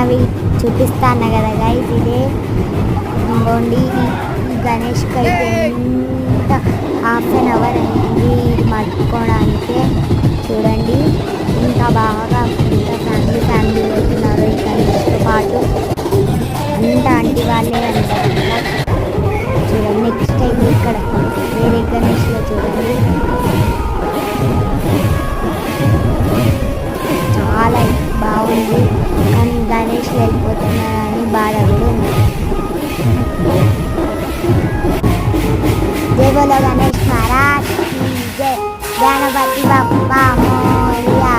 అవి చూపిస్తాను కదా గైస్. ఇదే ఇంకోండి ఈ గణేష్కి అయితే ఎంత హాఫ్ అన్ అవర్ అయింది ఇది మట్టుకోవడానికి. చూడండి ఇంకా బాగా ఇంత ఫ్యామిలీ వెళ్తున్నారు ఈ గణేష్తో పాటు. అంత ఆంటీ వాళ్ళే అంటారు. చూడండి నెక్స్ట్ టైం ఇక్కడ వేరే గణేష్లో చూడండి చాలా బాగుంది. కానీ గణేష్ వెళ్ళిపోతున్నారని బాధ కూడా ఉంది. జై బోలో గణేష్ మహారాజ్ జై, గణపతి బప్పా మోరియా.